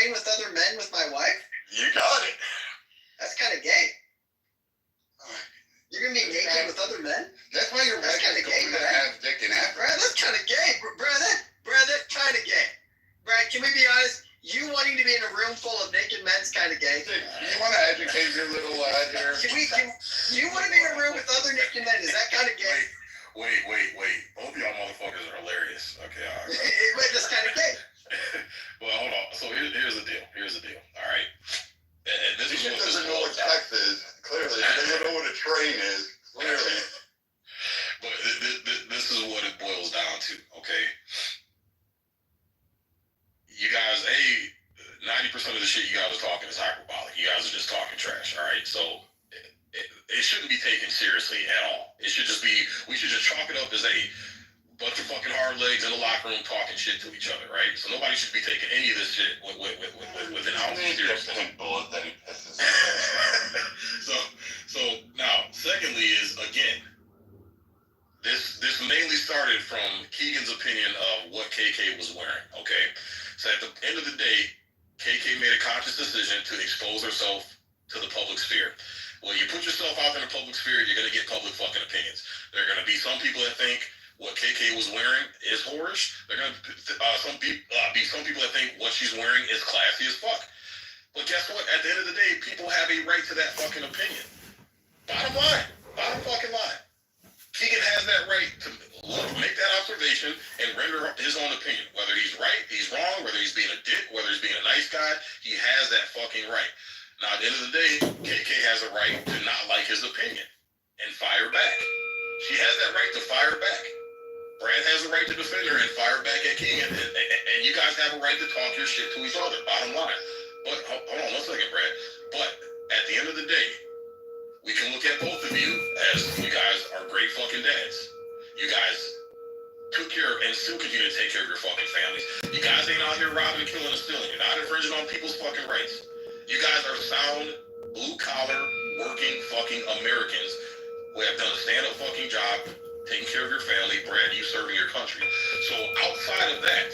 train with other men with my wife? You got it. That's kind of gay. You're going to be naked with other men? That's why your wife is going to have dick and ass. Brad, that's kind of gay. Brad, that's kind of gay. Brad, can we be honest? You wanting to be in a room full of naked men is kind of gay. You want to educate your little lad here? You want to be in a room with other naked men? Is that kind of gay? Wait. Both of y'all motherfuckers are hilarious. Okay, all right. Wait, that's kind of gay. Well, hold on. So here's the deal. All right. And this He is doesn't know what sex is, clearly. He doesn't know what a train is, clearly. But this is what it boils down to, okay? You guys, 90% of the shit you guys are talking is hyperbolic. You guys are just talking trash, all right? So it shouldn't be taken seriously at all. We should just chalk it up as a bunch of fucking hard legs in the locker room talking shit to each other, right? So nobody should be taking any of this shit with an ounce of seriousness. Bullet that he pisses. So now, secondly is, again, this mainly started from Keegan's opinion of what KK was wearing, okay? So at the end of the day, KK made a conscious decision to expose herself to the public sphere. When you put yourself out in the public sphere, you're going to get public fucking opinions. There are going to be some people that think what KK was wearing is whorish. There are going to be some people that think what she's wearing is classy as fuck. But guess what? At the end of the day, people have a right to that fucking opinion. Bottom fucking line. Keegan has that right to make that observation and render his own opinion. Whether he's right, he's wrong, whether he's being a dick, whether he's being a nice guy, he has that fucking right. Now, at the end of the day, KK has a right to not like his opinion and fire back. She has that right to fire back. Brad has a right to defend her and fire back at Keegan. And you guys have a right to talk your shit to each other, bottom line. But, hold on 1 second, Brad. But, at the end of the day, we can look at both of you as you guys are great fucking dads. You guys took care and still continue to take care of your fucking families. You guys ain't out here robbing, killing, and stealing. You're not infringing on people's fucking rights. You guys are sound, blue-collar, working fucking Americans who have done a stand-up fucking job, taking care of your family. Brad, you serving your country. So outside of that,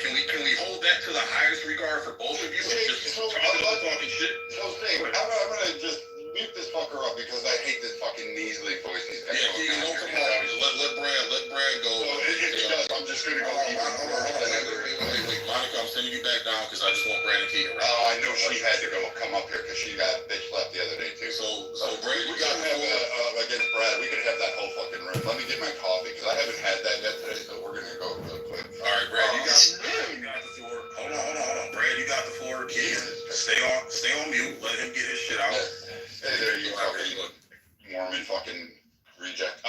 can we hold that to the highest regard for both of you? Just talking shit? So, I'm gonna just mute this fucker up because I hate this fucking measly voice he's got. Yeah, Keegan, don't come on. Let Brad go. So it does. I'm just gonna go. Hold on. Wait, Monica, I'm sending you back down because I just want Brad and Keegan. Oh, I know she had to come up here because she got bitch slapped the other day too. So Brad, we got to have against Brad. We could have that whole fucking room. Let me get my coffee because I haven't had that yet today. So we're gonna go real quick. All right, Brad, you got the floor. Hold on. Brad, you got the floor. Keegan, stay on mute. Let him get his shit out. Hey there, you fucking Mormon fucking reject.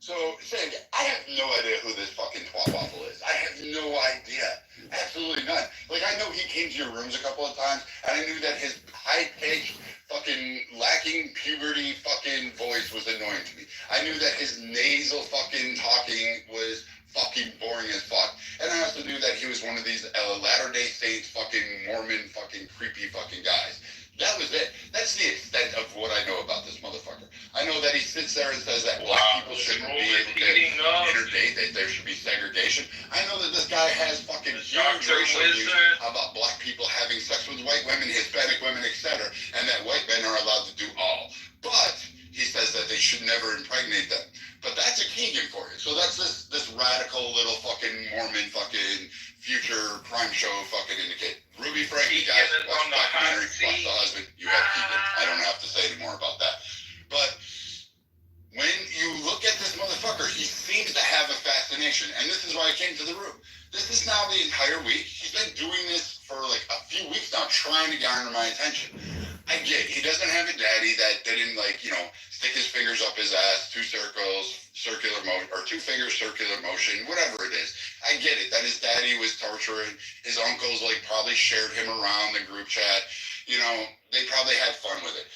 So saying I have no idea who this fucking twat waffle is. I have no idea. Absolutely none. Like, I know he came to your rooms a couple of times, and I knew that his high-pitched, fucking lacking puberty fucking voice was annoying to me. I knew that his nasal fucking talking was fucking boring as fuck. And I also knew that he was one of these Latter-day Saints fucking Mormon fucking creepy fucking guys. That was it. That's the extent of what I know about this motherfucker. I know that he sits there and says that black people shouldn't be able to interdate, that there should be segregation. I know that this guy has fucking huge racial views about black people having sex with white women, Hispanic women, etc., and that white men are allowed to do all. But he says that they should never impregnate them. But that's a Keegan for you. So that's this radical little fucking Mormon fucking future crime show fucking indicate. Ruby Frankie, guys, watch the documentary, watch The Husband, you have Keegan. I don't have to say any more about that. But when you look at this motherfucker, he seems to have a fascination. And this is why I came to the room. This is now the entire week. He's been doing this for like a few weeks now, trying to garner my attention. I get it. He doesn't have a daddy that didn't, like, stick his fingers up his ass, two circles, circular motion, or two fingers, circular motion, whatever it is. I get it. That his daddy was torturing. His uncles, probably shared him around the group chat. They probably had fun with it.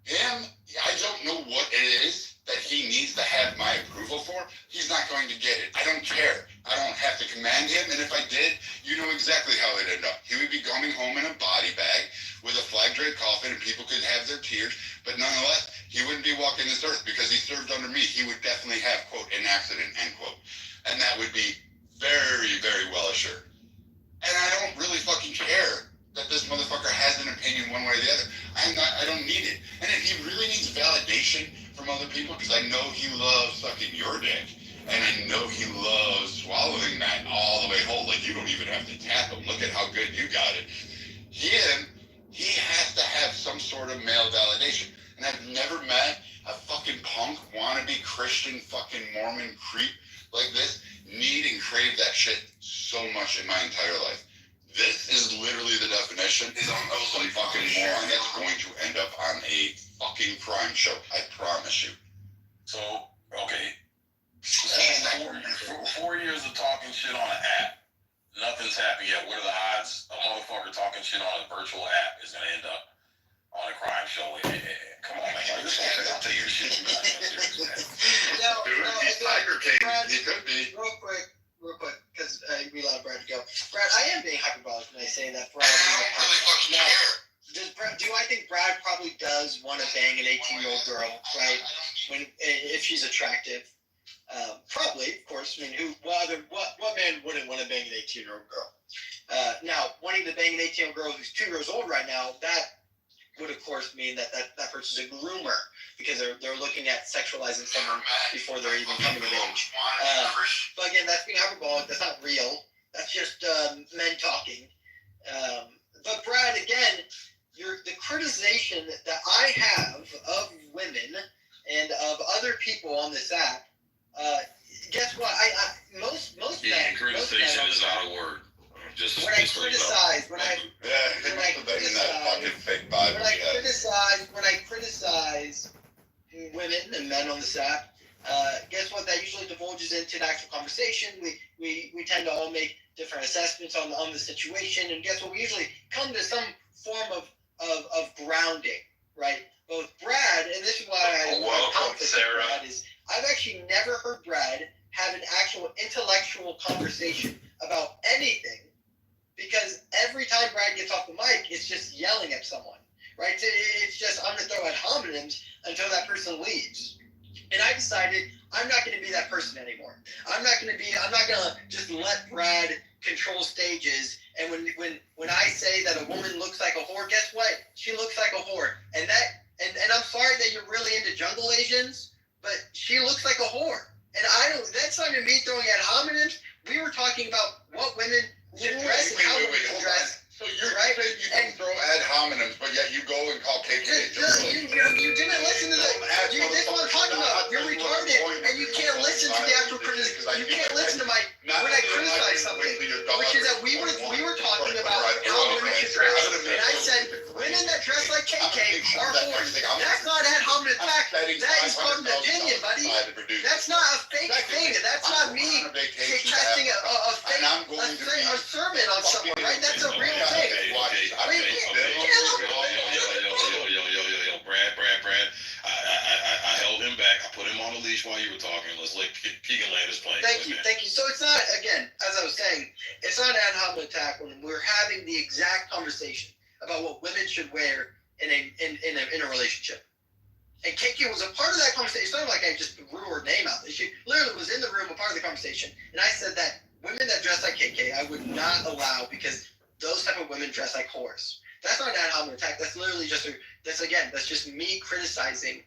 Him, I don't know what it is that he needs to have my approval for. He's not going to get it. I don't care. I don't have to command him. And if I did, you know exactly how it'd end up. He would be coming home in a body bag with a flag draped coffin, and people could have their tears. But nonetheless, he wouldn't be walking this earth because he served under me. He would definitely have, quote, an accident, end quote. And that would be very, very well assured. And I don't really other people because I know he loves sucking your dick, and I know he loves swallowing that all the way whole. Like, you don't even have to tap him. Look at how good you got it. He has to have some sort of male validation. And I've never met a fucking punk, wannabe Christian, fucking Mormon creep like this need and crave that shit so much in my entire life. This is literally the definition of some fucking moron that's going to end up on a fucking crime show. I promise you. So, okay. 4 years of talking shit on an app. Nothing's happened yet. What are the odds a motherfucker talking shit on a virtual app is going to end up on a crime show? Come on, man. I'll tell you shit. He's Tiger King. He could be. Real quick, because we allowed Brad to go. Brad, I am being hyperbolic when I say that. Brad, I don't really fucking care. do I think Brad probably does want to bang an 18-year-old girl, right? If she's attractive. Probably, of course. I mean, what man wouldn't want to bang an 18-year-old girl? Now, wanting to bang an 18-year-old girl who's 2 years old right now, that would, of course, mean that person's a groomer because they're looking at sexualizing someone before they're even coming of age. But again, that's being hyperbolic. That's not real. That's just men talking. But Brad, again, the criticization that I have of women and of other people on this app. Guess what? Most men. Criticization is not a word. When I criticize women and men on this app, guess what? That usually divulges into an actual conversation. We tend to all make different assessments on the situation, and guess what? We usually come to some form of grounding, right? Both Brad, and this is why welcome, Sarah. Brad is I've actually never heard Brad have an actual intellectual conversation about anything, because every time Brad gets off the mic, it's just yelling at someone, right? It's just, I'm going to throw out homonyms until that person leaves. And I decided I'm not going to be that person anymore. I'm not going to just let Brad control stages. And when I say that a woman looks like a whore, guess what? She looks like a whore. And I'm sorry that you're really into jungle Asians, but she looks like a whore. And that's not even me throwing out homonyms. We were talking about what women should dress and how women should dress. So you're right, you can throw ad hominems, but yet you go and call KK. You didn't listen to this is what I'm talking about. You're retarded, and you can't listen to the actual criticism. You can't listen to when I criticize something, which is that we were talking about how women should dress, and I said women that dress like KK are whores. That's not ad hominem attack. That is called an opinion, buddy. That's not a fake thing. That's not me casting a sermon on someone, right? That's a real thing. Brad. I held him back. I put him on a leash while you were talking. Let's let Keegan land his plane. Thank you. So it's not, again, as I was saying, it's not an ad hominem attack when we're having the exact conversation about what women should wear in a relationship. And KK was a part of that conversation. It's not like I just threw her name out. She literally was in the room, a part of the conversation. And I said that women that dress like KK, I would not allow because those type of women dress like whores. That's not an ad hominem attack. That's literally just that's just me criticizing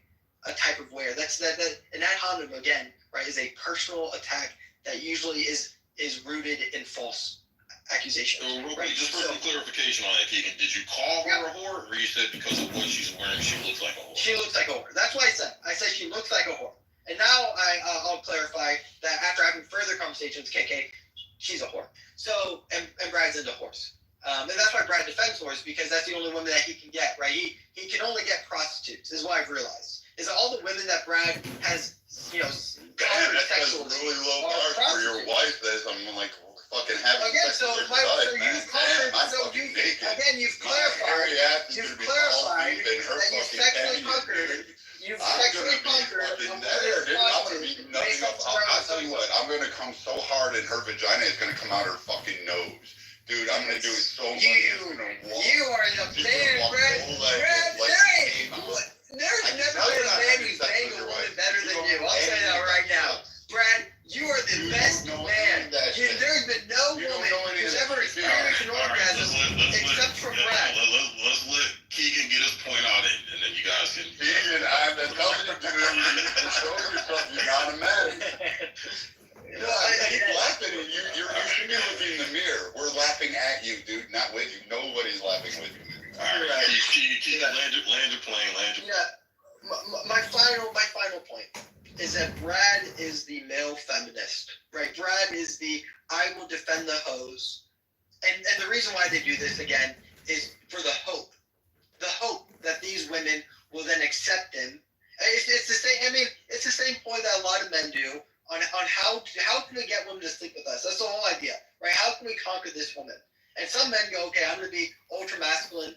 a type of wear. An ad hominem, again, right, is a personal attack that usually is rooted in false accusation. So, just for some clarification on that, Keegan, did you call her a whore, or you said because of what she's wearing, she looks like a whore? She looks like a whore. That's what I said. I said she looks like a whore. And now I'll clarify that after having further conversations, KK, she's a whore. So, and Brad's into whores. And that's why Brad defends whores, because that's the only woman that he can get, right? He can only get prostitutes, is what I've realized. Is that all the women that Brad has, covered sexually really low bar for your wife that I'm like fucking having again, sex with your you've clarified that you've sexually conquered. You've sexually conquered I'll tell you what, I'm gonna come so hard and her vagina is gonna come out her fucking nose. Dude, I'm gonna do it so much. You are the man, Brad. There's never been a man who's banged a woman better than you. I'll say that right now. Brad, you are the best man. There's been no woman who's ever experienced an orgasm except for Brad. Let's let Keegan get his point out, and then you guys can. Keegan, I'm telling you, dude. laughing at you, dude, not with you. Nobody's laughing with you. All right, Right. keep land your plane. Yeah, my final point is that Brad is the male feminist, right? Brad is the I will defend the hose, and the reason why they do this again is for the hope that these women will then accept him. It's the same. I mean, it's the same point that a lot of men do on how can we get women to sleep with us? That's the whole idea, right? How can we conquer this woman? And some men go, okay, I'm going to be ultra masculine.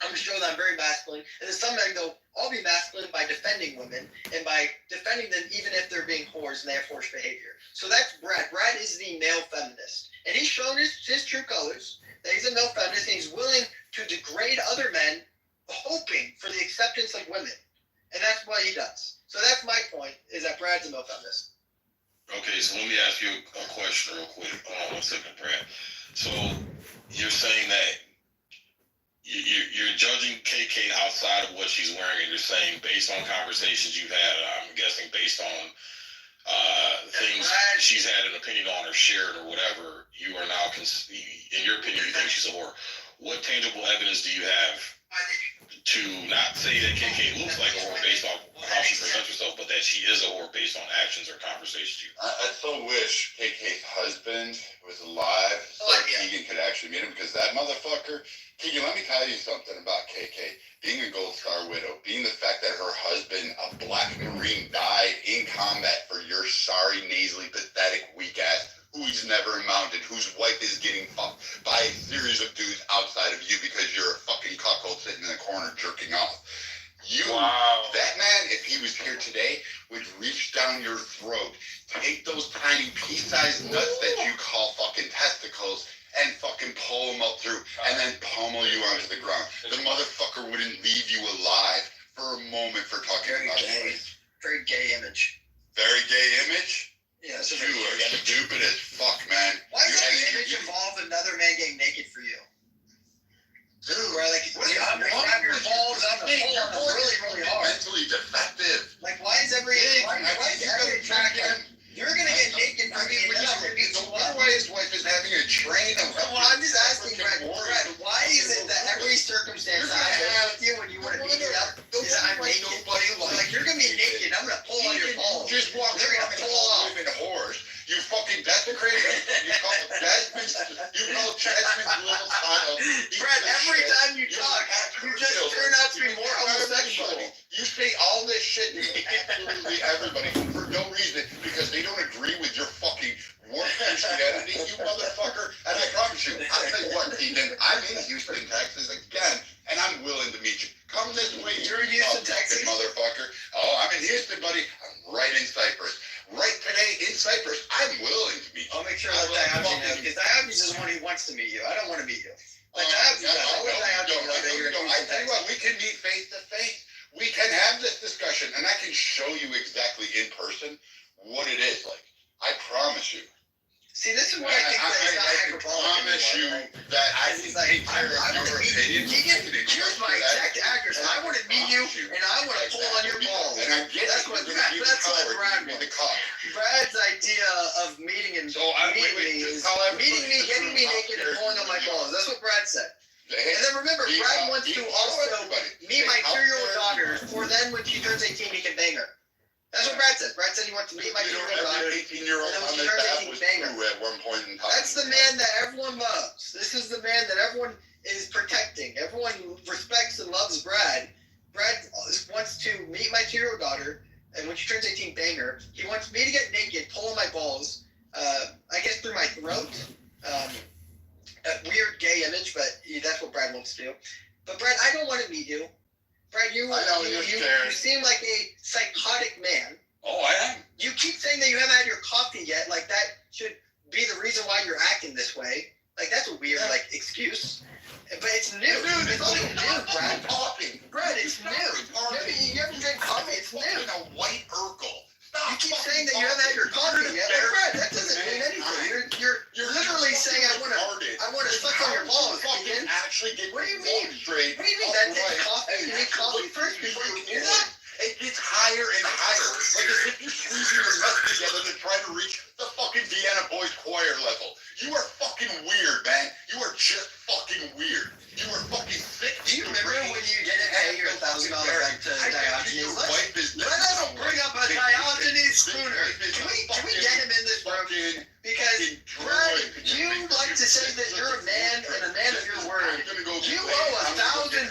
I'm going to show that I'm very masculine. And then some men go, I'll be masculine by defending women and by defending them even if they're being whores and they have whorish behavior. So that's Brad. Brad is the male feminist. And he's shown his true colors, that he's a male feminist, and he's willing to degrade other men, hoping for the acceptance of women. And that's what he does. So that's my point, is that Brad's a male feminist. Okay, so let me ask you a question real quick. Hold on 1 second, Brad. So you're saying that you're judging KK outside of what she's wearing, and you're saying based on conversations you've had, I'm guessing based on things she's had an opinion on or shared or whatever, you are now, in your opinion, you think she's a whore. What tangible evidence do you have to not say that KK looks like a whore based on how she presents herself, but that she is a whore based on actions or conversations you've had? I so wish KK's husband was alive so Keegan could actually meet him, because that motherfucker. Keegan, let me tell you something about KK. Being a Gold Star widow, being the fact that her husband, a black Marine, died in combat for your sorry, nasally, pathetic, weak ass, who he's never mounted, whose wife is getting fucked by a series of dudes outside of you because you're a fucking cuckold sitting in the corner jerking off. That man, if he was here today, would reach down your throat, take those tiny pea-sized nuts that you call fucking testicles, and fucking pull them up through, and then pummel you onto the ground. The motherfucker wouldn't leave you alive for a moment for talking about this. Very gay image. Very gay image? Yeah, so You are stupid as fuck, man. Why does that image involve another man getting naked for you? Dude, Where like, I'm gonna grab your balls, I'm gonna pull them really, really hard. Mentally defective. Like, why is every attractive? You're gonna get naked for me, and then I'm gonna be the one way his wife is having a train of. Well, I'm just asking, Brad, why is it that every circumstance I have with you when you want to beat me up is I'm naked? Like, you're gonna be naked, I'm gonna pull on your balls. Just walk. They're gonna pull off. Women whores. You fucking desecrated him. You call Jasmine's little child. Brad, every time you talk, you just turn out to be more homosexual. You say all this shit to absolutely everybody for no reason, because they don't agree with your fucking warped Christianity, you motherfucker. And I promise you, I'll tell you what, Ethan, I'm in Houston, Texas again, and I'm willing to meet you. Come this way, You're in Houston, Texas, motherfucker. Oh, I'm in Houston, buddy. I'm right in Cyprus. Right today in Cyprus, I'm willing to meet you. I'll make sure that Diogenes knows, because Diogenes is the one who wants to meet you. I don't want to meet you. Like, Diogenes, I want Diogenes to know that you're in I Houston, tell you what, Texas. we can meet face to face. We can have this discussion, and I can show you exactly in person what it is like. I promise you. See, this is what I think that it's not I hyperbolic promise you anymore, right? that I can take care I of want your to meet opinion. you. Here's my exact address. I want to meet you, and I want to pull on your balls. And I get That's it. what You're gonna be the Brad coward. You're wants. the cop. Brad's idea of meeting and meeting me is meeting me, getting me naked, and pulling on my balls. That's what Brad said. And then remember, Brad wants to also meet my 2-year-old daughter, for then when she turns 18, he can bang her. That's what Brad said. Brad said he wants to meet my 2-year-old daughter. 18-year-old And then on when she the turns back 18, was bang her. true at one point in time. That's the man that everyone loves. This is the man that everyone is protecting. Everyone respects and loves Brad. Brad wants to meet my 2-year-old daughter, and when she turns 18, bang her. He wants me to get naked, pull on my balls, I guess through my throat. A weird gay image, but that's what Brad wants to do. But Brad, I don't want to meet you. Brad, you seem like a psychotic man. Oh, I am. You keep saying that you haven't had your coffee yet. Like, that should be the reason why you're acting this way. Like, that's a weird, excuse. But it's new. Dude, it's only new, Brad. Talking. Brad, it's new. You haven't drank coffee. It's new. A white Urkel. You keep saying that you haven't had your coffee yet. But Brad, that doesn't mean anything. You're literally saying I want to suck on your balls. Keegan. What do you mean? Straight. What do you mean that takes coffee? You need coffee first before you do that? It gets higher and higher. Like as if you're squeezing your nuts together to try to reach the fucking Vienna Boys choir level. You are fucking weird, man. You just fucking weird. You were fucking sick. Do you remember when you didn't pay your $1,000 back to Diogenes? Let us bring up a Diogenes Spooner. Can we get him in this room? Because, Brad, you like to say that you're a man and a man of your word. You owe $1,000 to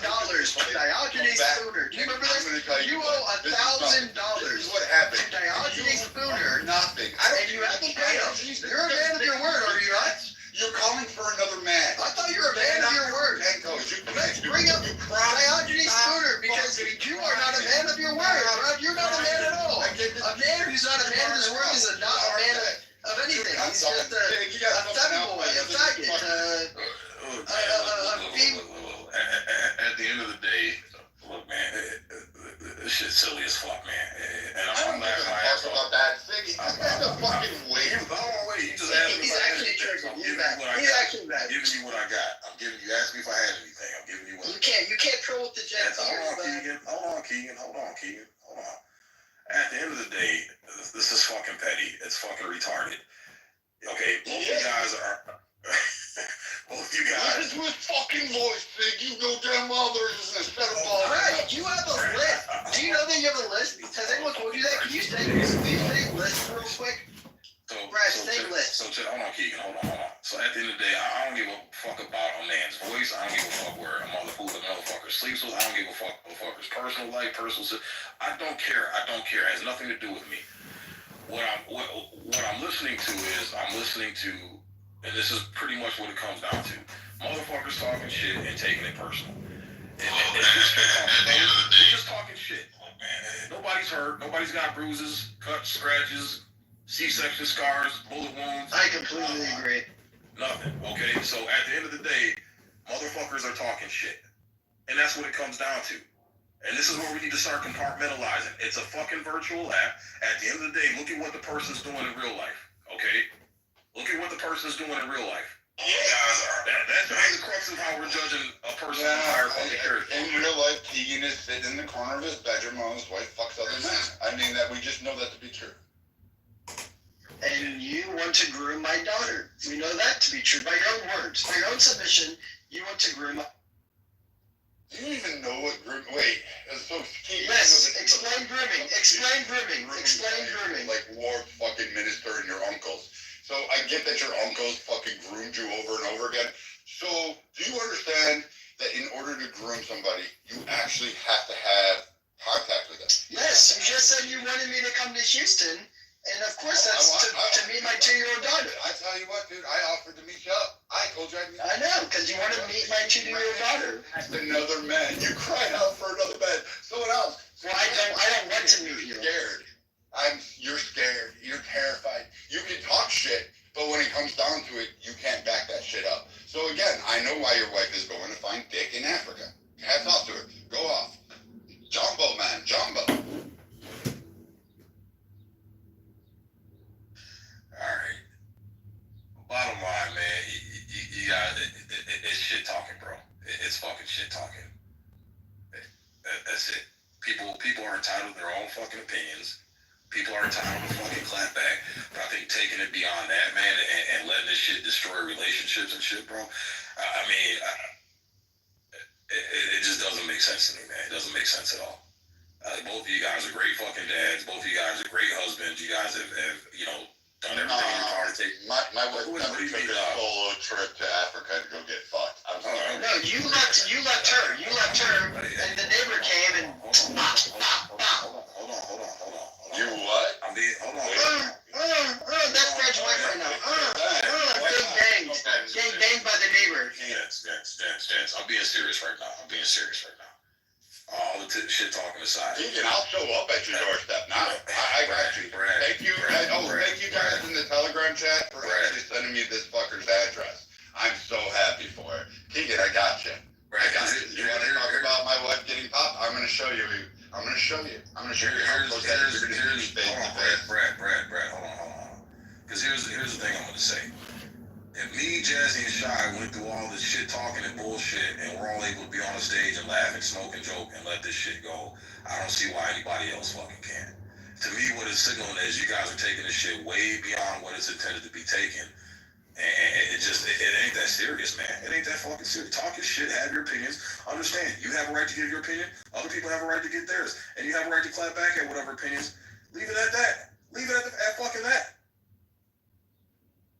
Diogenes Spooner. Do you remember this? You owe $1,000 What happened? to Diogenes Spooner. Nothing. And you haven't paid him. You're a man of your word, are you not? You're calling for another man. I thought you were a man of your word. Let's bring up Diogenes Spooner because you are not a man of your word. Right? You're not a man at all. A man who's not a man of his word is not a man of anything. He's just a femboy, a faggot, At the end of the day, look, man, this shit's silly as fuck, man. And I'm laughing my ass off. About that thing. That's a fucking wait. You just asked me he's if I had actually anything. triggered. I'm He's giving back. you what I He's got. actually back. I'm giving you what I got. You asked me if I had anything. I'm giving you what I got. You can't troll with the Jets. Hold on, Keegan. Hold on. At the end of the day, this is fucking petty. It's fucking retarded. Okay, both you guys are... both you guys... Listen to his fucking voice, Fig. You know damn well there's a set of balls. Alright, you have a list. Do you know that you have a list? Has anyone told you that? Can you say list real quick? Brad, say list. So, hold on, Keegan. Hold on. So, at the end of the day, I don't give a fuck about a man's voice. I don't give a fuck where a motherfucker sleeps with. I don't give a fuck motherfucker's personal life, I don't care. It has nothing to do with me. What I'm listening to is, and this is pretty much what it comes down to. Motherfuckers talking shit and taking it personal. They're just talking shit. Nobody's hurt. Nobody's got bruises, cuts, scratches, C-section scars, bullet wounds. I completely agree. Nothing. Okay? So at the end of the day, motherfuckers are talking shit. And that's what it comes down to. And this is where we need to start compartmentalizing. It's a fucking virtual app. At the end of the day, look at what the person's doing in real life. Okay? Look at what the person's doing in real life. That's the crux of how we're judging a person's entire fucking character. In real life, Keegan is sitting in the corner of his bedroom while his wife fucks other men. I mean, that we just know that to be true. And you want to groom my daughter. We know that to be true. By your own words, by your own submission, you want to groom my... Do you even know what groom... Wait, so Keegan... Yes, explain grooming. Explain grooming. Like war fucking minister and your uncles. So I get that your uncles fucking groomed you over and over again. So do you understand that in order to groom somebody, you actually have to have contact with them? Yes, you just said you wanted me to come to Houston, and of course that's to meet my 2-year-old daughter. I tell you what, dude, I offered to meet you up. I told you I'd meet you. I know, because you wanted to meet my 2-year-old daughter. That's another man. You cried out for another man. Someone else. Well, I don't want to meet you. Scared. You're scared. You're terrified. You can talk shit, but when it comes down to it, you can't back that shit up. So again, I know why your wife is going to find dick in Africa. Hats off to her. Go off. Jumbo, man. Jumbo. Alright. Bottom line, man, you got it's shit talking, bro. It's fucking shit talking. That's it. People are entitled to their own fucking opinions. People are entitled to fucking clap back. But I think taking it beyond that, man, and letting this shit destroy relationships and shit, bro. I mean, it just doesn't make sense to me, man. It doesn't make sense at all. Both of you guys are great fucking dads. Both of you guys are great husbands. You guys have done everything in your power to take. My wife never took a solo trip to Africa to go get fucked. I'm sorry. No, you left her. And the neighbor came and... Hold on. You what? Hold on. That's Fred's wife right now. Getting banged by the neighbor. Gents. I'm being serious right now. All the shit talking aside. Keegan, I'll show up at your doorstep now. I got you. Thank you. Thank you guys in the Telegram chat for actually sending me this fucker's address. I'm so happy for it. Keegan, I got you. You want to talk about my wife getting popped? I'm going to show you. I'm going to show you. Brad, hold on. Because here's the thing I'm going to say. If me, Jazzy, and Shy went through all this shit talking and bullshit, and we're all able to be on the stage and laugh and smoke and joke and let this shit go, I don't see why anybody else fucking can. To me, what it's signaling is you guys are taking this shit way beyond what it's intended to be taken. And it ain't that serious, man. It ain't that fucking serious. Talk your shit, have your opinions. Understand, you have a right to give your opinion. Other people have a right to get theirs. And you have a right to clap back at whatever opinions. Leave it at that. Leave it at fucking that.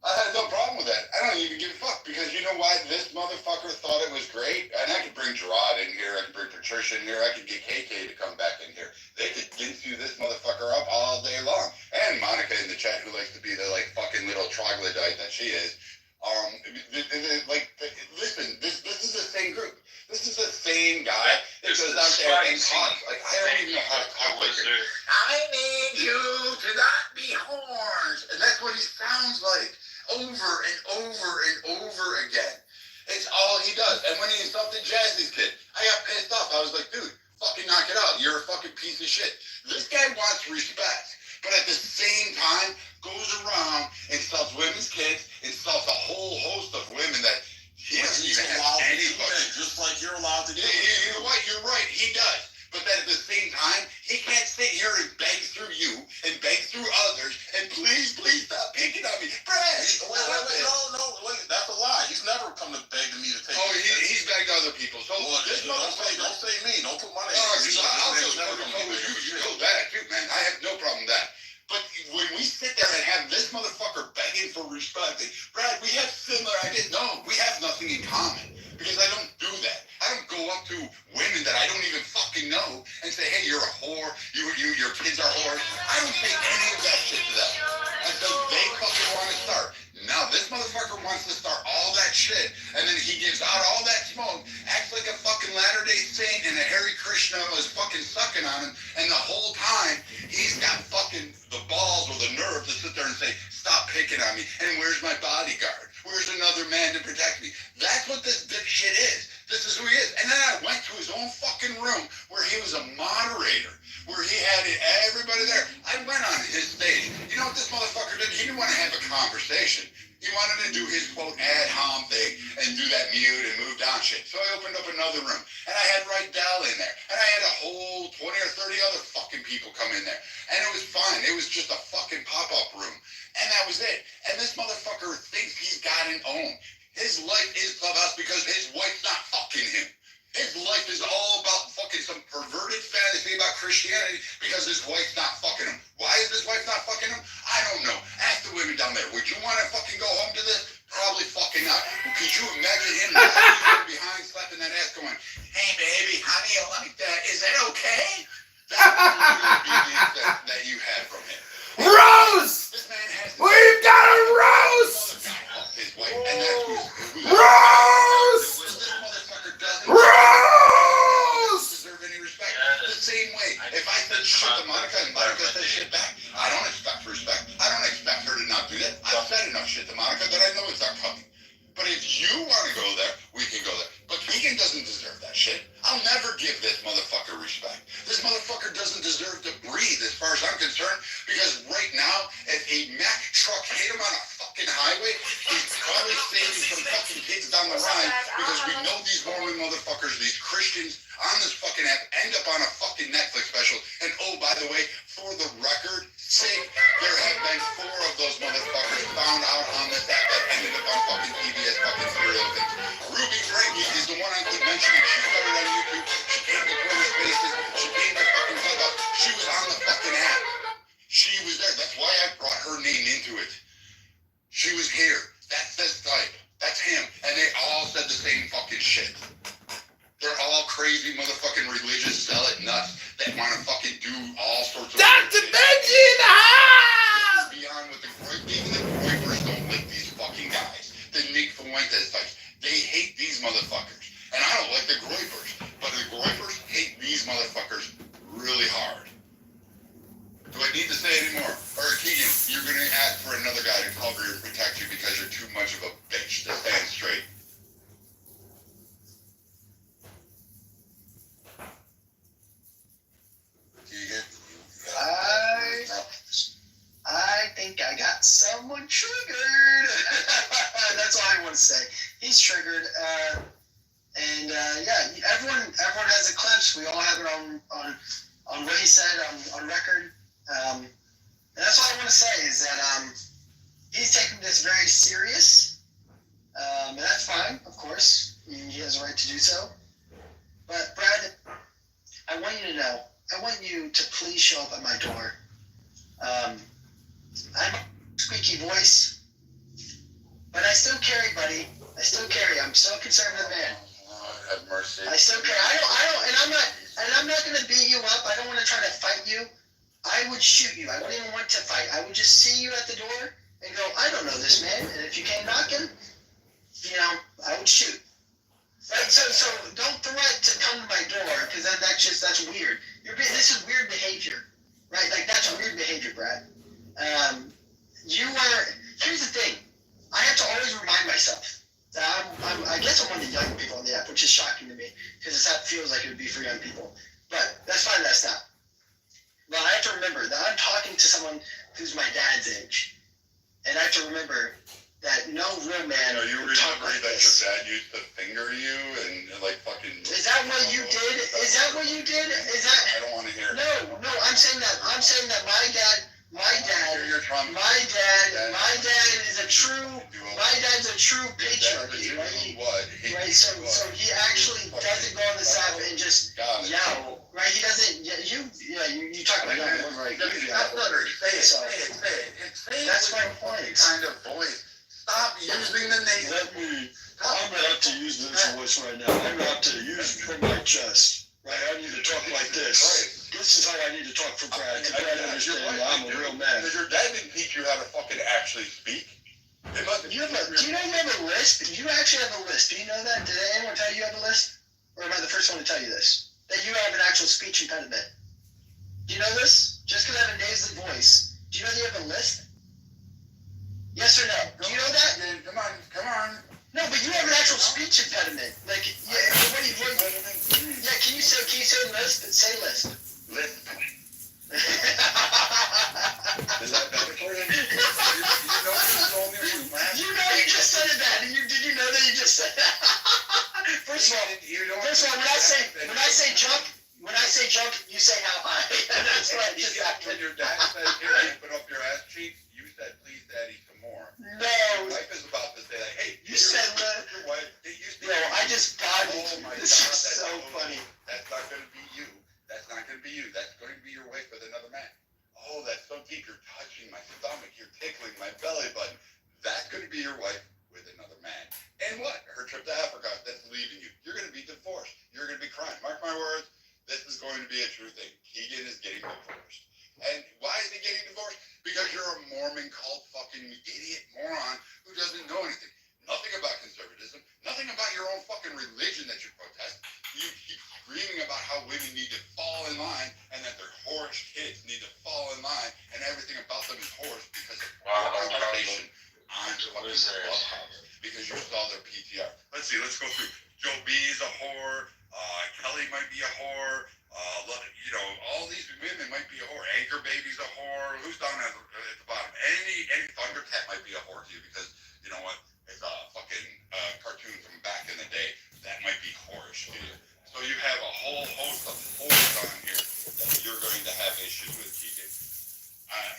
I had no problem with that. I don't even give a fuck because you know why? This motherfucker thought it was great. And I could bring Gerard in here. I could bring Patricia in here. I could get KK to come back in here. They could ginsu this motherfucker up all day long. And Monica in the chat who likes to be the like fucking little troglodyte that she is. Listen, this is the same group. This is the same guy that goes out there and talks. Like, I don't even know how to talk like it. I need you to not be horns. And that's what he sounds like. Over and over and over again. It's all he does. And when he insulted Jazzy's kid, I got pissed off. I was like, dude, fucking knock it out. You're a fucking piece of shit. This guy wants respect. But at the same time, goes around, insults women's kids, insults a whole host of women that he doesn't even have any fucking... Just like you're allowed to do. You know what? You're right. He does. But then at the same time, he can't sit here and beg through you and beg through others and please stop picking on me. Brad! Wait, that's a lie. He's never come to beg me to take he's begged other people. So don't say me. Don't put my name. You know that too, man. I have no problem with that. But when we sit there and have this motherfucker begging for respect, and, Brad, we have similar ideas. No, we have nothing in common because I don't do that. I don't go up to women that I don't even fucking know and say, hey, you're a whore, your kids are whores. I don't say any of that shit to them until they fucking want to start. Now this motherfucker wants to start all that shit, and then he gives out all that smoke, acts like a fucking Latter-day Saint, and a Hare Krishna was fucking sucking on him, and the whole time he's got fucking the balls or the nerve to sit there and say, stop picking on me, and where's my bodyguard? Where's another man to protect me? That's what this dipshit is. This is who he is. And then I went to his own fucking room where he was a moderator, where he had everybody there. I went on his stage. You know what this motherfucker did? He didn't want to have a conversation. He wanted to do his quote ad hom thing and do that mute and move down shit. So I opened up another room and I had Rydell in there and I had a whole 20 or 30 other fucking people come in there. And it was fine. It was just a fucking pop-up room. And that was it. And this motherfucker thinks he's got an own. His life is Clubhouse because his wife's not fucking him. His life is all about fucking some perverted fantasy about Christianity because his wife's not fucking him. Why is his wife not fucking him? I don't know. Ask the women down there. Would you want to fucking go home to this? Probably fucking not. Could you imagine him behind slapping that ass going, hey baby, how do you like that? Is that okay? That's the obedience that you had from him. Rose! This man has... We've got a Rose! His wife, and that's Rose! Rose! Deserve any respect. The same way, if I said shit to Monica and Monica said shit back, I don't expect respect. I don't expect her to not do that. I've said enough shit to Monica that I know it's not coming. But if you want to go there, we can go there. But Keegan doesn't deserve that shit. I'll never give this motherfucker respect. This motherfucker doesn't deserve to breathe as far as I'm concerned, because right now, if a Mack truck hit him on a fucking highway, he's probably saving some fucking kids down the line, because we know these Mormon motherfuckers, these Christians on this fucking app end up on a fucking Netflix special. And oh, by the way, for the record sake, there have been 4 of those motherfuckers found out on this app that ended up on fucking PBS fucking serial things. Ruby Frankie is the one I keep mentioning. She started on YouTube. She came to Corner Spaces. She came to fucking Clubhouse. She was on the fucking app. She was there. That's why I brought her name into it. She was here. That's this type. That's him. And they all said the same fucking shit. They're all crazy motherfucking religious zealot nuts that want to fucking do all sorts of... Dr. Benji in the house! This is beyond what the even the Groypers don't like these fucking guys. The Nick Fuentes types. They hate these motherfuckers. And I don't like the Groypers. But the Groypers hate these motherfuckers really hard. Do I need to say any more? Or Keegan, you're going to ask for another guy to cover you and protect you because you're too much of a bitch to stand straight. I think I got someone triggered. That's all I want to say. He's triggered, yeah, everyone has the clips. We all have it on what he said on record. And that's all I want to say is that he's taking this very serious, and that's fine, of course. He has a right to do so. But Brad, I want you to know, I want you to please show up at my door. I'm a squeaky voice, but I still carry, buddy. I still carry. I'm so conservative man. Have mercy. I still carry. I don't, and I'm not gonna beat you up. I don't want to try to fight you. I would shoot you. I wouldn't even want to fight. I would just see you at the door and go, I don't know this man. And if you came knocking, I would shoot. Right? So don't threat to come to my door, because that's weird. This is weird behavior, right? Like, that's weird behavior, Brad. Here's the thing. I have to always remind myself that I guess I'm one of the young people on the app, which is shocking to me, because this app feels like it would be for young people. But that's fine, that's not. But I have to remember that I'm talking to someone who's my dad's age. And I have to remember that no real man you would talk remember like that this. your dad used to finger you and like fucking... Is that what you did? Is that what you did? Is that... I don't want to hear it. No, I'm saying that my dad is a true... My dad's a true patriarchy, right? Right, so he actually doesn't go on this app and just yell, right? He doesn't... You talk about that, right? That's my point. Kind of voice. Stop using the name. I'm gonna have to use this voice right now. I'm gonna have to use it from my chest. Right? I need to talk like this. This is how I need to talk for Brad. To Brad understand that I'm a real man. Because your dad didn't teach you how to fucking actually speak. Do you know you have a lisp? You actually have a lisp. Do you know that? Did anyone tell you you have a lisp? Or am I the first one to tell you this? That you have an actual speech impediment. Do you know this? Just because I have a nasally voice. Do you know that you have a lisp? Yes or no? Do you know that? Come on. No, but you have an actual speech impediment. Like, can you say lisp? Say lisp. Lisp. Is that better for you? You just said it, man. Did you know that you just said that? First of all, when I say jump, you say how high. That's what I just happened. When your dad said, "Here, open up your ass cheeks," you said, "Please, Daddy, some more." No. Your wife is about to say, like, "Hey, You said your wife." I just got it. Oh my This God, is so funny. That's not going to be you. That's not going to be you. That's going to be your wife with another man. Oh, that's so deep. You're touching my stomach. You're tickling my belly button. That's going to be your wife with another man. And what? Her trip to Africa, that's leaving you. You're going to be divorced. You're going to be crying. Mark my words. This is going to be a true thing. Keegan is getting divorced. And why is he getting divorced? Because you're a Mormon cult fucking idiot moron who doesn't know anything. Nothing about conservatism. Nothing about your own fucking religion that you protest. You keep screaming about how women need to fall in line and that their whorish kids need to fall in line and everything about them is whorish because of your conversation on fucking Clubhouse. Because you saw their PTR. Let's see. Let's go through. Joe B is a whore. Kelly might be a whore. All these women might be a whore. Anchor Baby's a whore. Who's down at the bottom? Any Thundercat might be a whore to you because you know what? It's a fucking cartoon from back in the day. That might be whorish to you. So you have a whole host of whores on here that you're going to have issues with, Keegan.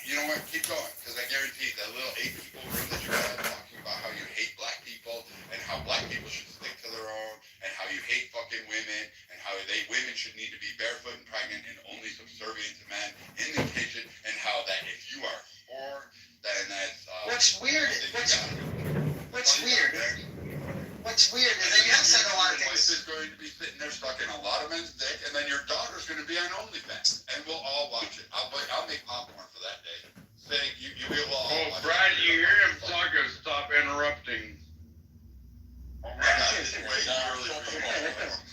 You know what? Keep going, because I guarantee that little 8 people room that you have talking about how you hate black people and how black people should stick to their own and how you hate fucking women and how women should need to be barefoot and pregnant and only subservient to men in the kitchen and how that if you are whore, then that's... What's weird is that you have said a lot of things. Your wife is going to be sitting there sucking a lot of men's dick, and then your daughter's going to be on OnlyFans, and we'll all watch it. I'll make popcorn for that day. Say you will all. Oh, Brad, you hear him talking? Stop interrupting.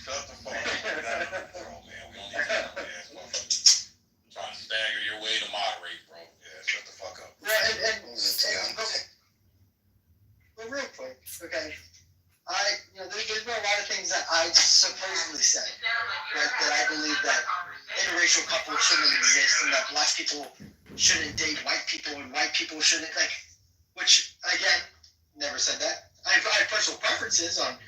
Shut the fuck up. Bro, man, we don't need to do this. Trying to stagger your way to moderate, bro. Yeah, shut the fuck up. But real quick, okay. There's been a lot of things that I supposedly said, right? That I believe that interracial couples shouldn't exist and that black people shouldn't date white people and white people shouldn't, which, again, never said that. I have personal preferences on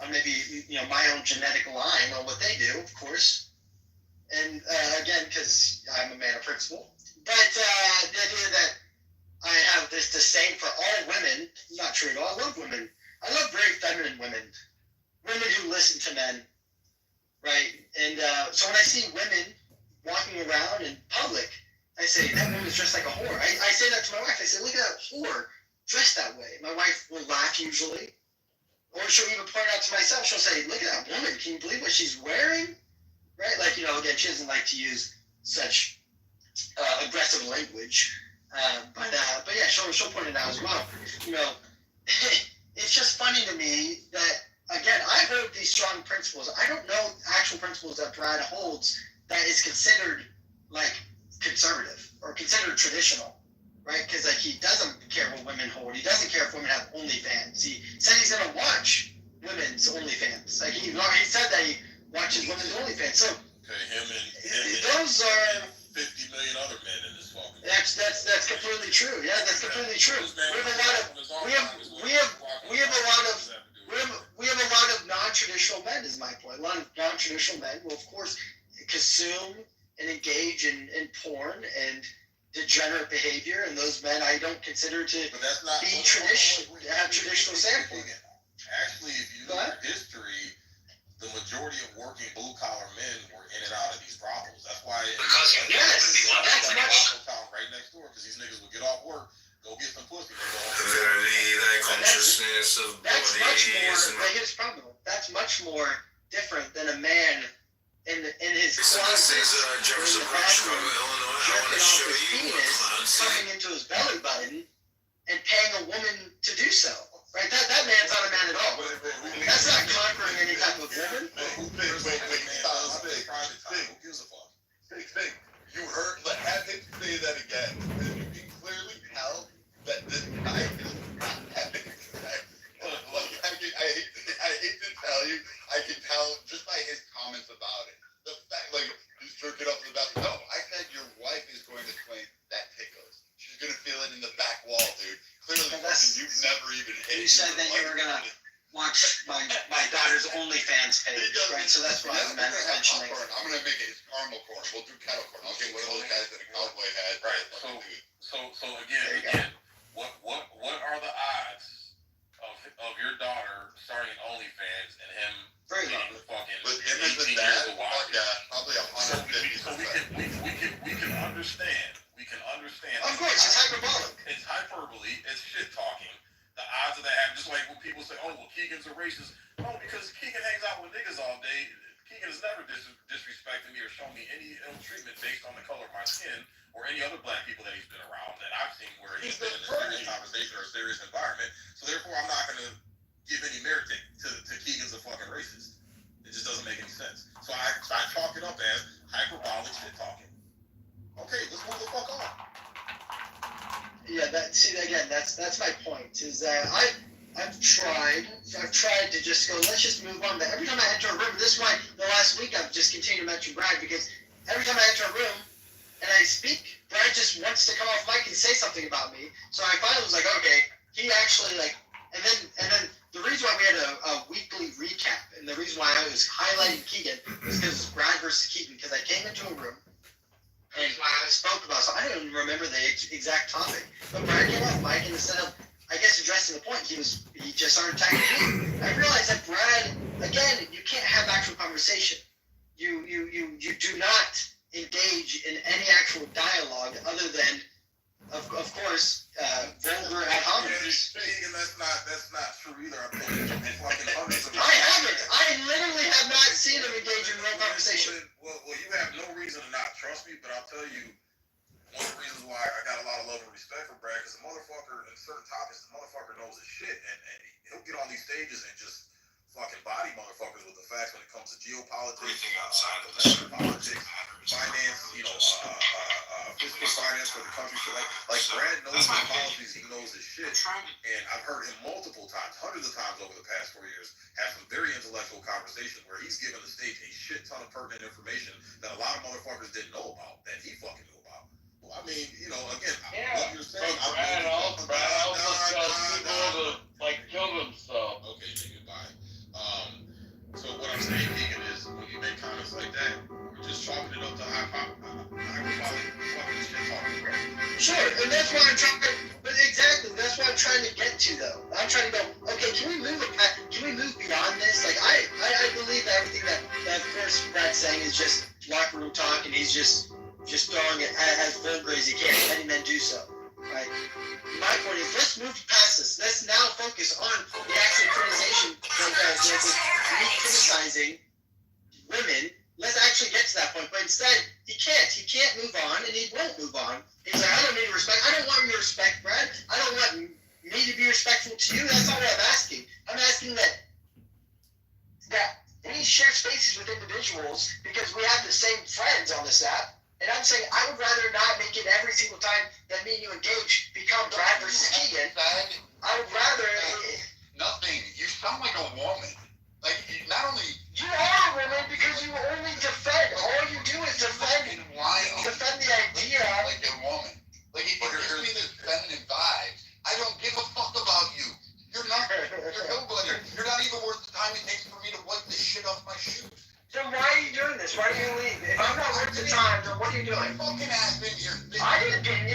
maybe, my own genetic line on what they do, of course. And, again, because I'm a man of principle. But the idea that I have this disdain for all women. Not true at all. I love women. I love very feminine women. Women who listen to men, right? And so when I see women walking around in public, I say, that woman's dressed like a whore. I say that to my wife. I say, look at that whore dressed that way. My wife will laugh usually. Or she'll even point out to myself, she'll say, look at that woman. Can you believe what she's wearing? Right? Like, again, she doesn't like to use such aggressive language. But yeah, she'll point it out as well. It's just funny to me that, again, I hold these strong principles. I don't know actual principles that Brad holds that is considered, like, conservative or considered traditional, right? Because, like, he doesn't care what women hold. He doesn't care if women have OnlyFans. He said he's going to watch women's OnlyFans. Like, he said that he watches women's OnlyFans. So, okay, him and those are 50 million other men in this fucking. That's completely true. Yeah, that's completely true. We have a lot of non-traditional men. Is my point. A lot of non-traditional men will, of course, consume and engage in porn and degenerate behavior, and those men I don't consider to be traditional. Have traditional standpoint. Actually, if you look at history, the majority of working blue collar men were in and out of these brothels. That's why. That's much. Right next door, because these niggas would get off work, go get some pussy. That consciousness of that's much more. Here's the problem. That's much more different than a man in his closet, Jefferson in the Bridge, bathroom, Illinois. I jerking want to off show his you penis, coming into his belly button, and paying a woman to do so. Right? That man's not a man at all. That's not conquering any type of woman. Wait, stop. Who gives a fuck? Think. You heard, have him say that again. You can clearly tell that this guy is not having sex. I hate to tell you, I can tell just by his comments about it. The fact, he's jerking up to the bathroom. No, I said your wife is going to claim that tickles. She's going to feel it in the back wall, dude. Clearly, you've never even hit. You said that you were going to watch my daughter's OnlyFans page, right? So that's why I was mentioning. I'm going to make it caramel corn. We'll do kettle corn. I'll get one of those guys in a cowboy hat. Right. So again, what are the odds of your daughter starting OnlyFans and him very getting the fucking with him 18 as a years dad? to watch it? Probably 150. So we can understand. We can understand. Of course, it's hyperbolic. It's hyperbole. It's shit talking. The odds of that happen, just like when people say, "Oh, well, Keegan's a racist." No, because Keegan hangs out with niggas all day. Keegan has never disrespected me or shown me any ill treatment based on the color of my skin or any other black people that he's been around that I've seen where he's been in a serious conversation or a serious environment. So therefore, I'm not going to give any merit to Keegan's a fucking racist. It just doesn't make any sense. So I chalk it up as hyperbolic shit talking. Okay, let's move the fuck on. Yeah, that's my point. Is that I've tried to just go, let's just move on. But every time I enter a room, this is why the last week I've just continued to mention Brad, because every time I enter a room and I speak, Brad just wants to come off mic and say something about me. So I finally was like, okay, he actually and then the reason why we had a weekly recap and the reason why I was highlighting Keegan was because it's Brad versus Keegan, because I came into a room and I spoke about something. I don't even remember the exact topic, but Brad came off mic and instead of, I guess, addressing the point, he just started attacking me. I realized that Brad, again, you can't have actual conversation. You do not engage in any actual dialogue other than, of course, vulgar ad hominems. That's not true either. I think I literally have not seen him engage in real conversation. Well, you have no reason to not trust me, but I'll tell you one of the reasons why I got a lot of love and respect for Brad, because the motherfucker, in certain topics, the motherfucker knows his shit, and he'll get on these stages and just fucking body motherfuckers with the facts when it comes to geopolitics, Everything outside of the politics, finance, fiscal finance for the country, shit like Brad knows his policies, he knows his shit, and I've heard him multiple times, hundreds of times over the past 4 years, have some very intellectual conversations where he's given the state a shit ton of pertinent information that a lot of motherfuckers didn't know about, that he fucking knew about. Well, I mean, again, what you're saying, Brad also tells people to kill themselves. Okay, nigga, bye. So what I'm saying, Keegan, is when you make comments like that, we're just chalking it up to hyperbolic fucking shit talking, bro. Sure, and that's what I'm trying to. But exactly, that's what I'm trying to get to, though. I'm trying to go. Okay, can we move? Can we move beyond this? Like, I believe that everything that of course Brad's saying is just locker room talk, and he's just throwing it as vulgar as he can, letting men do so. Right. My point is, let's move past this. Let's now focus on the actual criticization, me criticizing women. Let's actually get to that point. But instead, he can't. He can't move on, and he won't move on. He's like, I don't need respect. I don't want your respect, Brad. I don't want me to be respectful to you. That's not what I'm asking. I'm asking that we share spaces with individuals because we have the same friends on this app. And I'm saying I would rather not make it every single time that me and you engage become Brad versus Keegan. I would rather. Nothing. You sound like a woman. Like, not only. You are a woman because you only defend. All you do is defend the idea. Like a woman. Like, if you give me this feminine vibes, I don't give a fuck about you. You're nothing. You're nobody. You're not even worth the time it takes for me to wipe this shit off my shoes. Then why are you doing this? Why do you leave? If I'm not worth the time, then what are you doing? Fucking ass in here. I didn't pin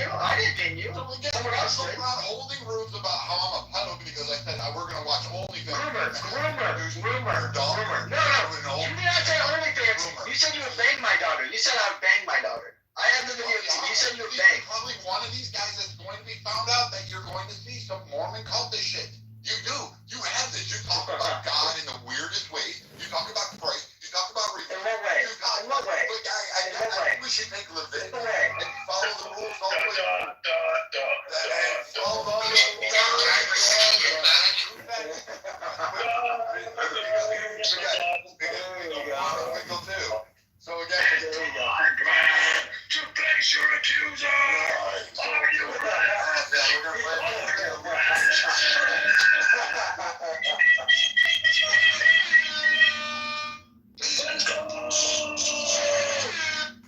you. Someone else did. I'm not holding rooms about how I'm a pedo because I said we're gonna watch OnlyFans. Rumor. No. You did not say OnlyFans. You said you would bang my daughter. You said I would bang my daughter. I have the video too. You said you would bang. Probably one of these guys that's going to be found out that you're going to see some Mormon cultist shit. You do. You have this. You talk about God in the weirdest ways. You talk about Christ. You talk about religion. In what way? In what way? Look, I think we should take Leviticus and follow the rules all the way through. So again, To face your accuser! Are you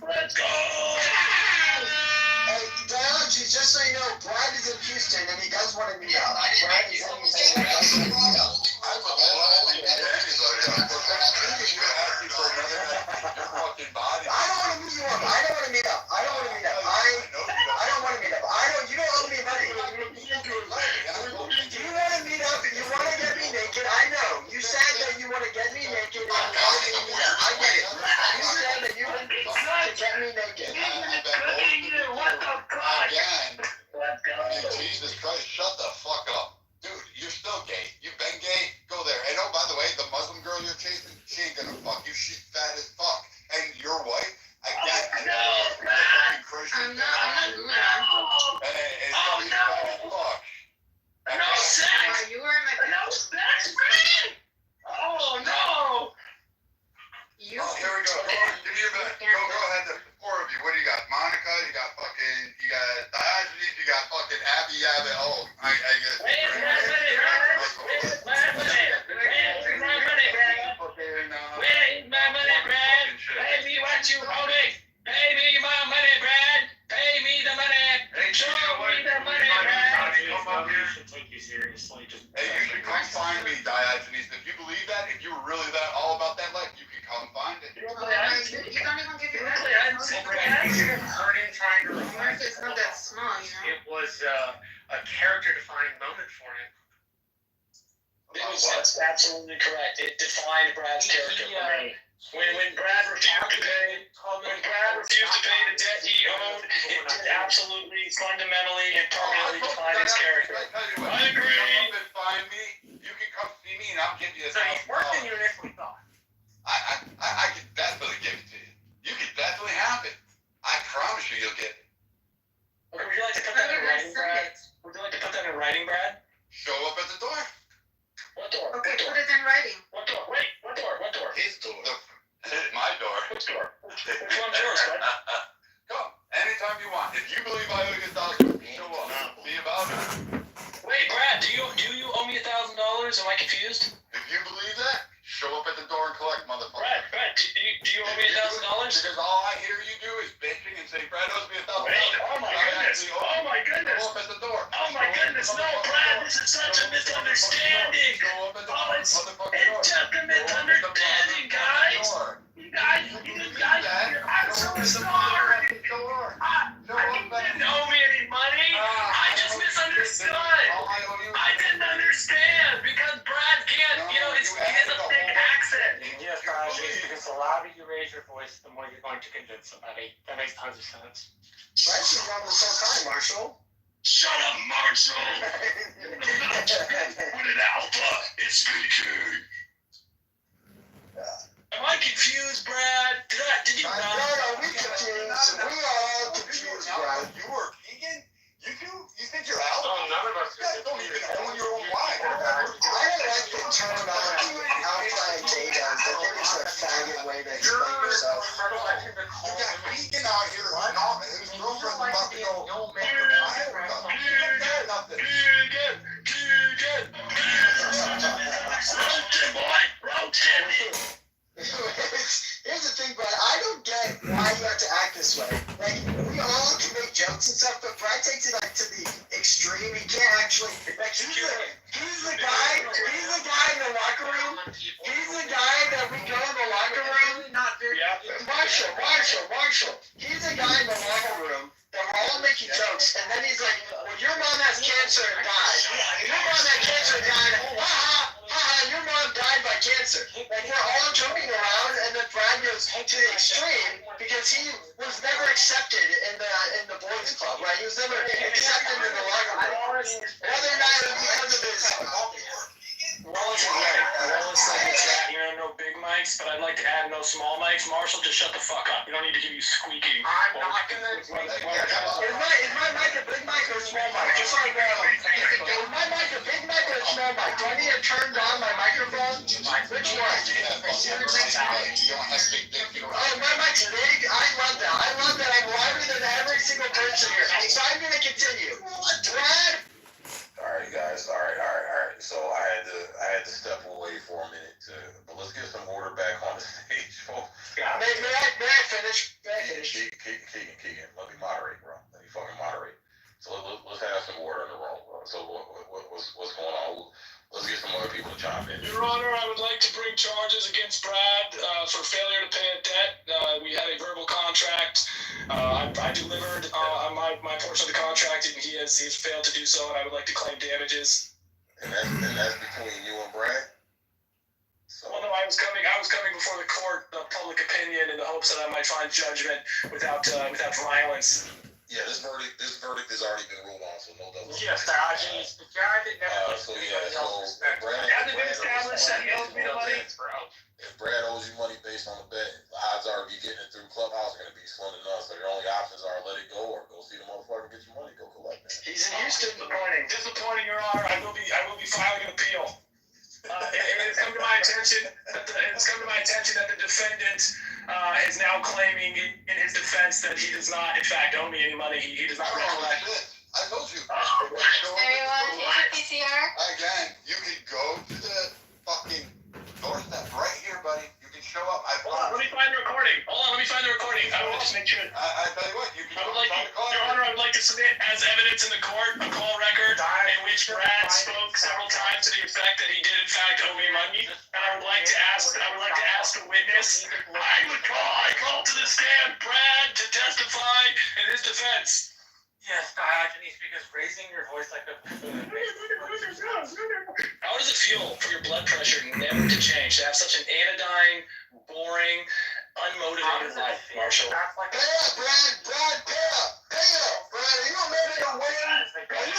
Let's go! Hey, Diology, just so you know, Brad is in Houston and he does want to meet up. Brad is in Houston and he does want to meet up. I don't want to meet you up. I don't want to meet up. You don't owe me money. Do you want to meet up and you want to get me naked? I know. You said that you want to get me naked and you want to meet up. I get it. You said that you want to get me naked. What the fuck? Again. Let's go. Jesus Christ, shut the fuck up. Dude, you're still gay. You've been gay. Go there. And oh, by the way, the Muslim girl you're chasing, she ain't gonna fuck you. She's fat as fuck. And you're white. Again, fucking Christian. I'm not. And fat as fuck. No sex. You were my No sex, man. Oh no. You. Oh, here we go. Go on, give me your back. Go ahead. The four of you. What do you got? Monica, you got Diogenes, you got fucking Abby Abbott. Oh, I guess. Where's my money, Brad? Pay me what you owe me. Pay me my money, Brad. Pay me the money. Show me the money, Brad. Take you seriously. Hey, you should come find me, Diogenes. If you believe that, if you were really that all about that life, you can come find it. You don't even give your Mark is not that small, you know. It was a character-defining moment for him. That's absolutely correct. It defined Brad's character for me. When Brad refused to pay the debt he owed, it did absolutely, fundamentally, and permanently define his character. I agree. You can find me. You can come see me, and I'll give you a So he's worse than you initially thought. I can definitely give it to you. You can definitely have it. I promise you'll get it. Okay, would you like to put that in writing, Brad? Would you like to put that in writing, Brad? Show up at the door. What door? Okay, What door? put it in writing. What door? Wait, what door? What door? His door. My door. Which door? Which one's yours, Brad? Come, anytime you want. If you believe I owe you $1,000, show up. See about it. Wait, Brad, do you owe me $1,000? Am I confused? If you believe that, show up at the door and collect, motherfucker. Brad, do you owe me $1,000? Because all I hear you do is bitching and say, Brad owes me $1,000. Oh my goodness. Oh my goodness. Show up at the door. Oh my goodness. No, Brad, this is such a misunderstanding. Show up at the Oh, door. it's Motherfucker. just a misunderstanding, guys. You guys, I'm so sorry. You didn't owe me any louder you raise your voice, the more you're going to convince somebody. That makes tons of sense. Right, she's on this whole time, Marshall. Shut up, Marshall! With an alpha, it's speaking. Am I confused, Brad? Did you Brad, are we confused? We are all confused, Brad. You were vegan? You think you're out? Oh, none of us You guys don't even own your own life. I don't like the term alpha and beta. I think it's a faggot way to explain yourself. You got vegan out here whose girlfriend's about to go. Nothing. Roasted, boy! Roasted! Here's the thing, Brad. I don't get why you have to act this way. Like, we all can make jokes and stuff, but Brad takes it like to the extreme. He can't actually. Like, he's the guy in the locker room. He's the guy that we go in the locker room. Marshall. He's the guy in the locker room that we're all making jokes, and then he's like, "Well, your mom has cancer and died. Your mom had cancer and died. Ha ha ha! Your mom died by cancer." Like, we're all joking around, and then Brad goes to the extreme because he was never accepted in the boys' club, right? He was never accepted in the locker room. Whether or not it was because of his. Wallace is right. Wallace said in the chat, no big mics, but I'd like to add no small mics. Marshall, just shut the fuck up. We don't need to hear you squeaking. I'm not gonna. Is my mic a big mic or a small mic? Just so I know. Is my mic a big mic or a small mic? Do I need to turn on my microphone? Which one? Oh, my mic's big? I love that. I'm louder than every single person here. So I'm going to continue. Brad? Alright guys, alright. So I had to step away for a minute but let's get some order back on the stage, folks. May I finish? Keegan, let me moderate, bro. Let me fucking moderate. So let's have some order in the room, bro. So what's going on? Let's get some other people to chime in. Your Honor, I would like to bring charges against Brad for failure to pay a debt. We had a verbal contract. I delivered my portion of the contract, and he has failed to do so, and I would like to claim damages. And that's between you and Brad? So, Well, no, I was coming before the court of public opinion in the hopes that I might find judgment without violence. yeah, this verdict has already been ruled on, so no double. Yes, he's the guy that never So Brad, Has it been established that he owes me the money? if Brad owes you money based on the bet, the odds are you getting it through Clubhouse are going to be slim to none. So your only options are let it go or go see the motherfucker, get your money, go collect it. He's in Houston. Disappointing, Your Honor. I will be filing an appeal. It has come to my attention that the defendant is now claiming in his defense that he does not, in fact, owe me any money. He does not recollect. I told you. Everyone, here's the PCR. Again, you can go to the fucking doorstep right here, buddy. You can show up. Hold on, let me find the recording. I will just make sure. I tell you what, you can Your call. Honor, I would like to submit as evidence in the court a call record in which Brad spoke several times to the effect that he did in fact owe me money, and I would like to ask a witness. I call to the stand Brad to testify in his defense. Yes, Diogenes, because raising your voice like a How does it feel for your blood pressure never to change, to have such an anodyne, boring, unmotivated life, Marshall? Pay up, Brad, pay up. Brad, are you a man in a win? Brad,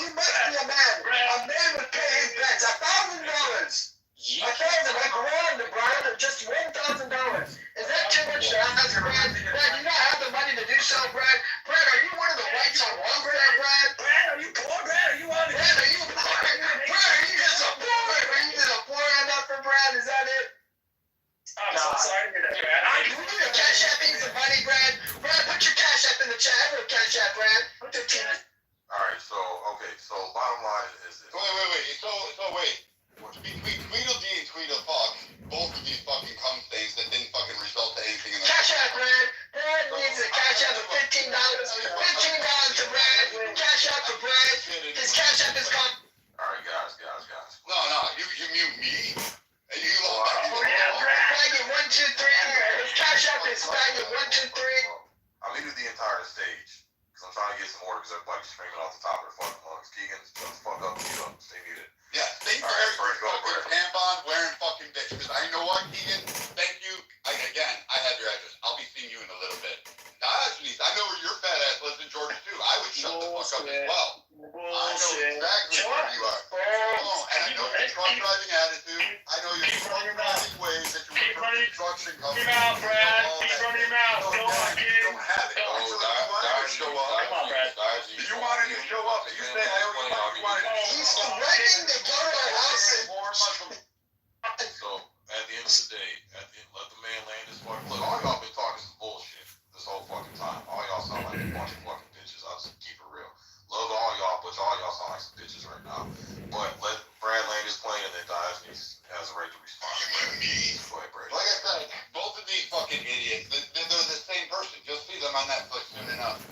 you must be a man. A man would pay his bets. $1,000. $1,000, Brad, just $1,000. Is that too much to ask, Brad? Brad, you not have the money to do so, Brad? Brad, are you one of the whites on welfare, Brad? Brad, are you poor, Brad? Are you on it? Brad, are you poor? Brad, are you just a poor? Are you just a poor enough for Brad? Is that it? I'm so sorry to hear that, Brad. We need to cash app some money, Brad. Brad, put your cash app in the chat. I will cash app, Brad. Put your cash. All right. construction Run company. your mouth, Brad. Keep running your mouth. Go on, You kid. don't have it. Go on. So if you wanted to show up, Come on, Brad. if you wanted to show up, and you say I owe you money, you wanted to He's threatening to go to my house and more Muslim. So at the end of the day, let the man land his fucking. Look, all y'all been talking some bullshit this whole fucking time. All y'all sound like a bunch of fucking bitches. I'll just keep it real. Love all y'all, but all y'all sound like some bitches right now. But let Brad land his plane and then Diogenes has a right to respond. Go ahead, Brad. Like I said, both of these fucking idiots, they're the same person. You'll see them on Netflix soon enough.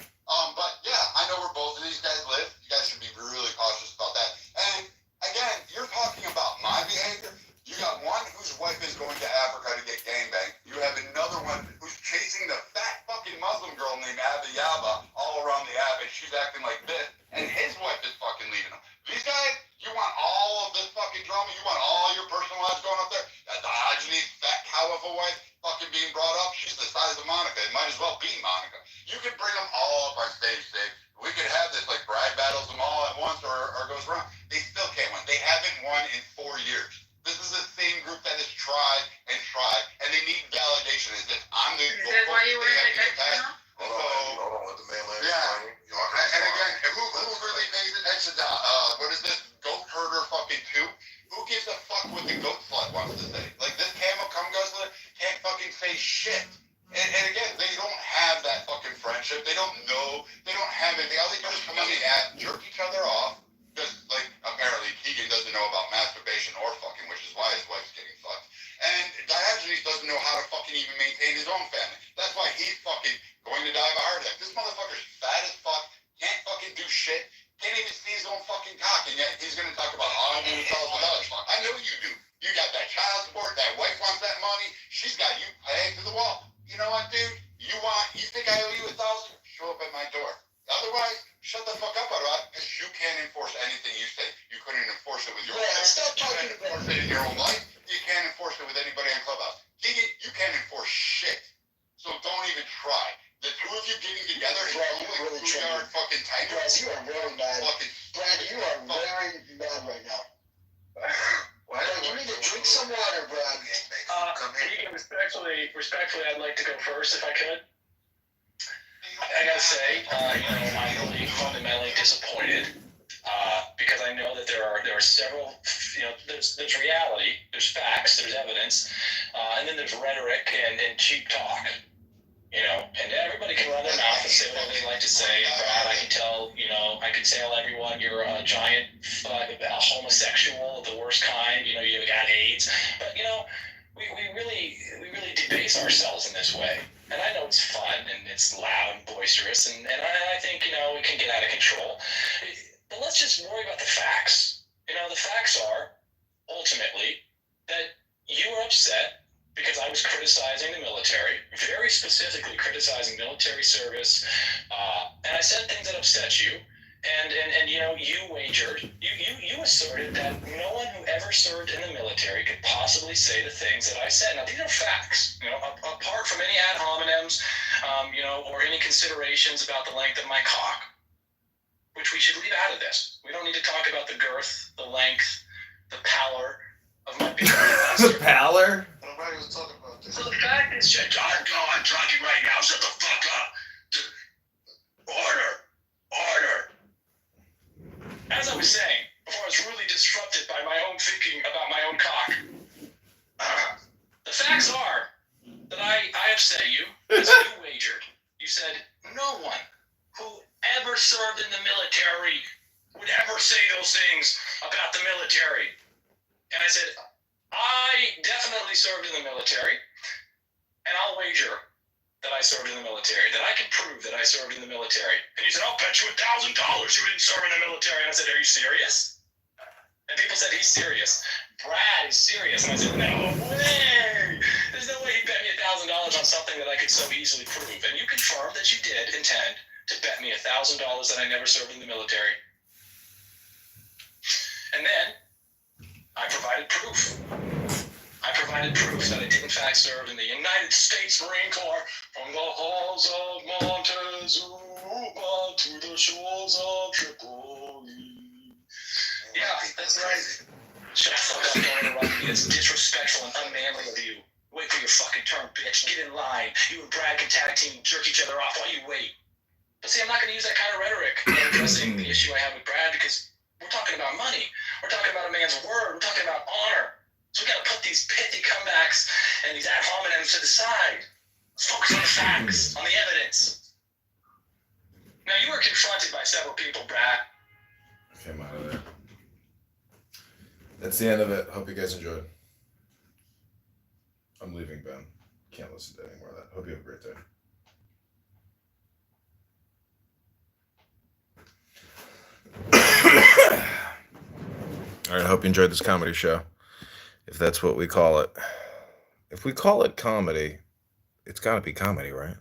But yeah, I know where both of these guys live. You guys should be really cautious about that. And again, you're talking about my behavior. You got one whose wife is going to Africa to get gangbanged. You have another one who's chasing the fat fucking Muslim girl named Abiyaba all around the Abbey. She's acting like this, and his wife is fucking leaving him. These guys, you want all of this fucking drama? You want all your personal lives going up there? That Diogenes fat cow of a wife fucking being brought up? She's the size of Monica. It might as well be Monica. You could bring them all up on stage, Sig. We could have this like Brad battles them all at once or goes around. They still can't win. They haven't won in 4 years. This is the same group that has tried, and they need validation. As if I'm the. Is that why you were in the now? Hold on, let the man land his Yeah. plane. Y'all can And respond. again, who really pays attention to what is this goat herder fucking 2? Who gives a fuck what the goat slut wants to say? Like this camel cum guzzler can't fucking say shit. And again, they don't have that fucking friendship. They don't know. They don't have anything. All they do is come on the app, jerk each other off. Just like apparently Keegan doesn't know about masturbation or fucking, which is why his wife's getting fucked. And Diogenes doesn't know how to fucking even maintain his own family. That's why he's fucking going to die of a heart attack. This motherfucker's fat as fuck, can't fucking do shit, can't even see his own fucking cock, and yet he's gonna talk about how I'm gonna tell us about fuck. I know you do. You got that child support, that wife wants that money, she's got you pegged to the wall. You know what, dude? You think I owe you $1,000? Show up at my door. Otherwise, shut the fuck up about it, because you can't enforce anything you say. You couldn't enforce it with your Yeah, wife. stop You talking can't about enforce it in your own life. You can't enforce it with anybody on Clubhouse. Keegan, you can't enforce shit. So don't even try. The two of you getting together is Brad, you really yard fucking tiger. Brad, you are very mad. Fucking Brad, you are very mad right now. Why Brad, you need to drink some water, Brad. Keegan, respectfully, I'd like to go first if I could. I gotta say, I'm really fundamentally disappointed because I know that there are several, there's reality, there's facts, there's evidence, and then there's rhetoric and cheap talk. And everybody can run their mouth and say whatever they like to say. And Brad, I can tell everyone you're a giant homosexual of the worst kind. You got AIDS, but we really debase ourselves in this way. And I know it's fun and it's loud and boisterous, and I think it can get out of control. But let's just worry about the facts. The facts are ultimately that you were upset because I was criticizing the military, very specifically criticizing military service, and I said things that upset you, and you wagered, you asserted that no one who ever served in the military could possibly say the things that I said. Now these are facts, apart from any ad hominems, or any considerations about the length of my cock, which we should leave out of this. We don't need to talk about the girth, the length, the pallor of my penis. Pallor? Nobody was talking about this. So the fact is, I'm talking right now. Shut the fuck up. Order. As I was saying, before I was really disrupted by my own thinking about my own cock, the facts are that I upset you because you wagered. You said no one who ever served in the military would ever say those things about the military. And I said, I definitely served in the military, and I'll wager that I served in the military, that I can prove that I served in the military. And he said, I'll bet you $1,000 you didn't serve in the military. And I said, are you serious? And people said, he's serious. Brad is serious. And I said, no way. There's no way he bet me $1,000 on something that I could so easily prove. And you confirmed that you did intend to bet me $1,000 that I never served in the military. And then I provided proof. That I did in fact serve in the United States Marine Corps from the halls of Montezuma to the shores of Tripoli. Yeah, that's right. Shut the fuck up, don't interrupt me. It's disrespectful and unmanly of you. Wait for your your fucking turn, bitch. Get in line. You and Brad can tag team, jerk each other off while you wait. But see, I'm not going to use that kind of rhetoric in addressing the issue I have with Brad because we're talking about money. We're talking about a man's word. We're talking about honor. So we got to put these pithy comebacks and these ad hominems to the side. Let's focus on the facts, on the evidence. Now, you were confronted by several people, Brad. Came out of there. That's the end of it. Hope you guys enjoyed. I'm leaving, Ben. Can't listen to any more of that. Hope you have a great day. All right, I hope you enjoyed this comedy show, if that's what we call it. If we call it comedy, it's got to be comedy, right?